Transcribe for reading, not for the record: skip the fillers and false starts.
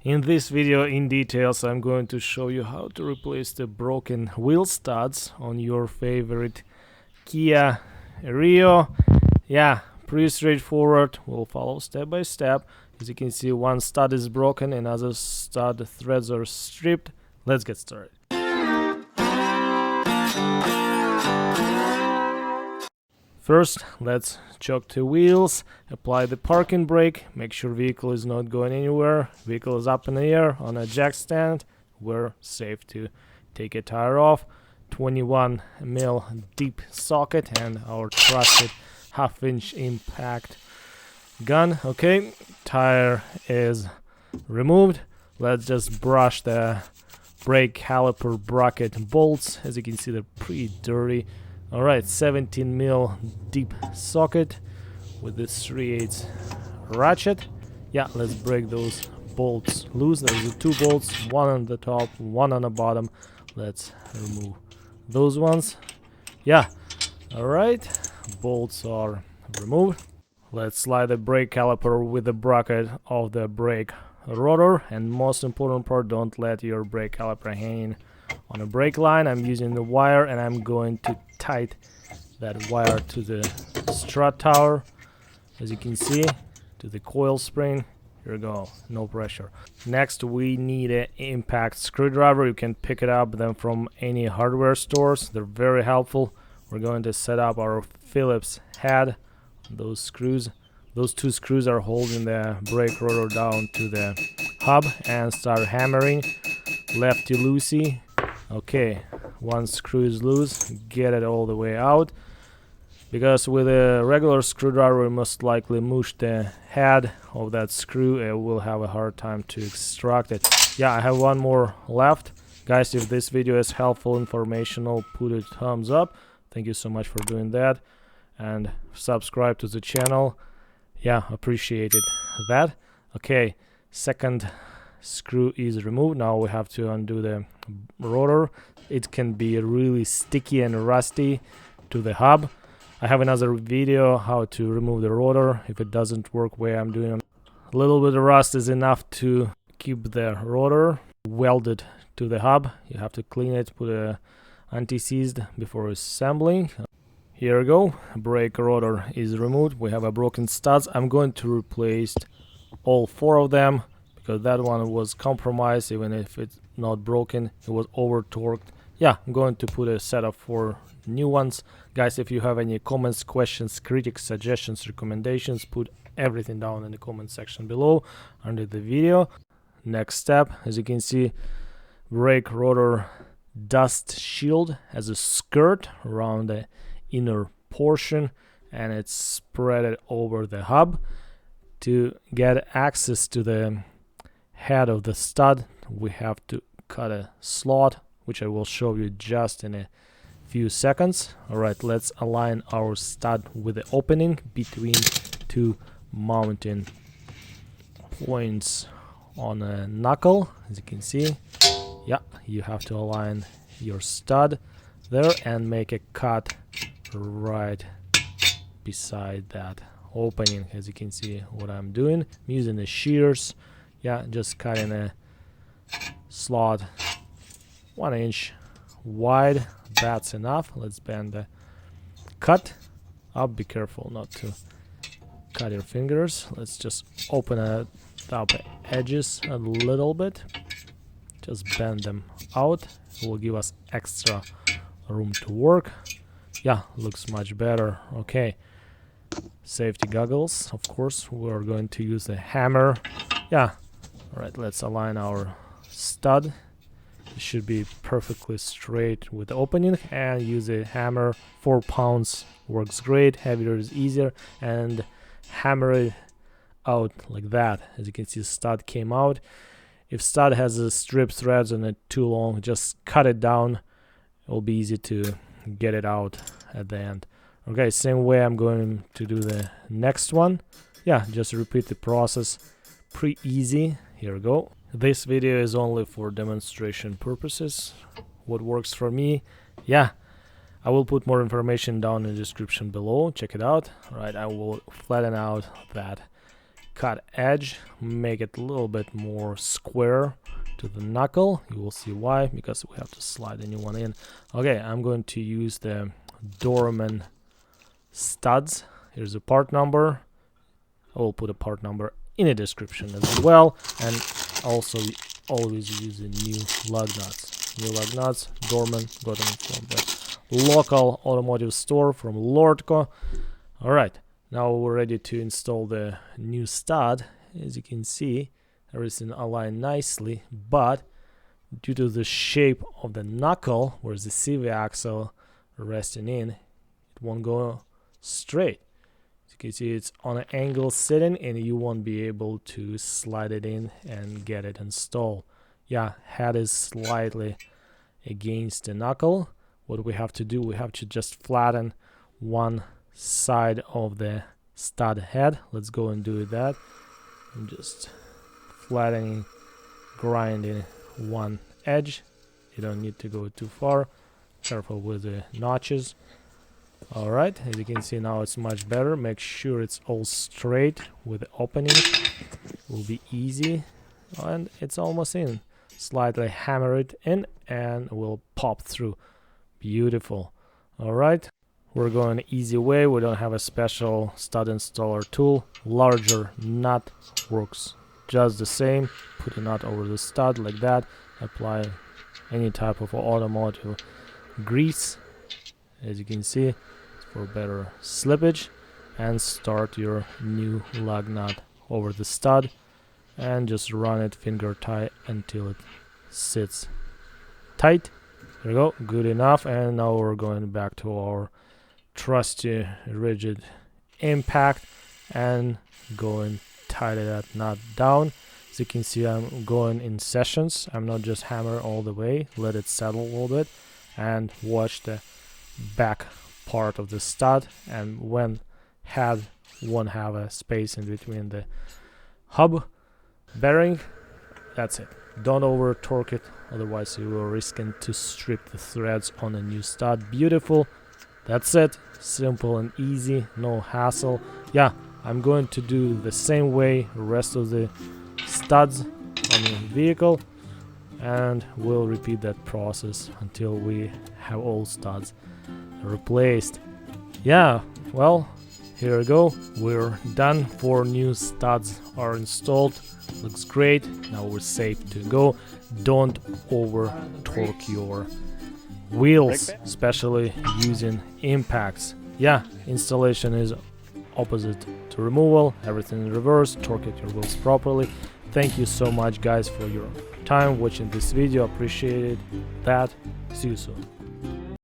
In this video in details I'm going to show you how to replace the broken wheel studs on your favorite Kia RIO. Yeah, pretty straightforward. We'll follow step by step. As you can see, one stud is broken and other stud threads are stripped. Let's get started. First, let's choke the wheels, apply the parking brake, make sure vehicle is not going anywhere, vehicle is up in the air on a jack stand. We're safe to take a tire off. 21mm deep socket and our trusted half-inch impact gun. Okay, tire is removed. Let's just brush the brake caliper bracket bolts. As you can see, they're pretty dirty. Alright, 17mm deep socket with this 3/8 ratchet. Yeah, let's break those bolts loose. There's two bolts, one on the top, one on the bottom. Let's remove those ones. Yeah, alright, bolts are removed. Let's slide the brake caliper with the bracket of the brake rotor, and most important part, don't let your brake caliper hang on a brake line. I'm using the wire and I'm going to tight that wire to the strut tower, as you can see, to the coil spring. Here we go, no pressure. Next we need an impact screwdriver. You can pick it up then from any hardware stores. They're very helpful. We're going to set up our Phillips head. Those screws, those two screws are holding the brake rotor down to the hub, and start hammering lefty loosey. Okay, one screw is loose, get it all the way out, because with a regular screwdriver we most likely mush the head of that screw and we'll have a hard time to extract it. Yeah, I have one more left. Guys, if this video is helpful, informational, put a thumbs up. Thank you so much for doing that, and subscribe to the channel. Yeah, appreciated that. Okay, second screw is removed. Now we have to undo the rotor. It can be really sticky and rusty to the hub. I have another video how to remove the rotor if it doesn't work where I'm doing. A little bit of rust is enough to keep the rotor welded to the hub. You have to clean it, put a anti-seized before assembling. Here we go, brake rotor is removed. We have a broken studs. I'm going to replace all four of them, because that one was compromised. Even if it's not broken, it was over torqued. Yeah, I'm going to put a set of 4 new ones. Guys, if you have any comments, questions, critics, suggestions, recommendations, put everything down in the comment section below under the video. Next step, as you can see, brake rotor dust shield has a skirt around the inner portion and it's spread over the hub. To get access to the head of the stud, we have to cut a slot, which I will show you just in a few seconds. Alright, let's align our stud with the opening between two mounting points on a knuckle. As you can see, yeah, you have to align your stud there and make a cut right beside that opening. As you can see what I'm doing, I'm using the shears. Yeah, just cutting a slot 1 inch wide. That's enough. Let's bend the cut up. Be careful not to cut your fingers. Let's just open it up the edges a little bit. Just bend them out. It will give us extra room to work. Yeah, looks much better. Okay, safety goggles, of course. We're going to use a hammer. Yeah, all right, let's align our stud. It should be perfectly straight with the opening, and use a hammer. 4 pounds works great. Heavier is easier, and hammer it out like that. As you can see, stud came out. If stud has a strip threads and it too long, just cut it down. It will be easy to get it out at the end. Okay, same way I'm going to do the next one. Yeah, just repeat the process. Pretty easy. Here we go. This video is only for demonstration purposes. What works for me? Yeah, I will put more information down in the description below. Check it out. All right, I will flatten out that cut edge, make it a little bit more square to the knuckle. You will see why, because we have to slide a new one in. Okay, I'm going to use the Dorman studs. Here's the part number. I will put a part number in the description as well, and also always use the new lug nuts. New lug nuts, Dorman, got them from the local automotive store from Lordco. Alright, now we're ready to install the new stud. As you can see, everything aligned nicely, but due to the shape of the knuckle, where's the CV axle resting in, it won't go straight. As you can see, it's on an angle sitting, and you won't be able to slide it in and get it installed. Yeah, head is slightly against the knuckle. What we have to do, we have to just flatten one side of the stud head. Let's go and do that. I'm just flattening, grinding one edge. You don't need to go too far. Careful with the notches. Alright, as you can see now it's much better. Make sure it's all straight with the opening. Will be easy. And it's almost in. Slightly hammer it in and will pop through. Beautiful. Alright, we're going easy way. We don't have a special stud installer tool. Larger nut works just the same. Put a nut over the stud like that. Apply any type of automotive grease, as you can see, for better slippage, and start your new lug nut over the stud and just run it finger tight until it sits tight. There we go, good enough. And now we're going back to our trusty rigid impact and going tighten that nut down. As you can see, I'm going in sessions. I'm not just hammer all the way. Let it settle a little bit and watch the back part of the stud, and when head won't have a space in between the hub bearing, that's it. Don't over torque it, otherwise you will risk to strip the threads on a new stud. Beautiful. That's it. Simple and easy, no hassle. Yeah, I'm going to do the same way rest of the studs on the vehicle, and we'll repeat that process until we have all studs replaced. Yeah, well, here we go. We're done. 4 new studs are installed. Looks great. Now we're safe to go. Don't over torque your wheels, especially using impacts. Yeah, installation is opposite to removal. Everything in reverse. Torque your wheels properly. Thank you so much, guys, for your time watching this video. Appreciate that. See you soon.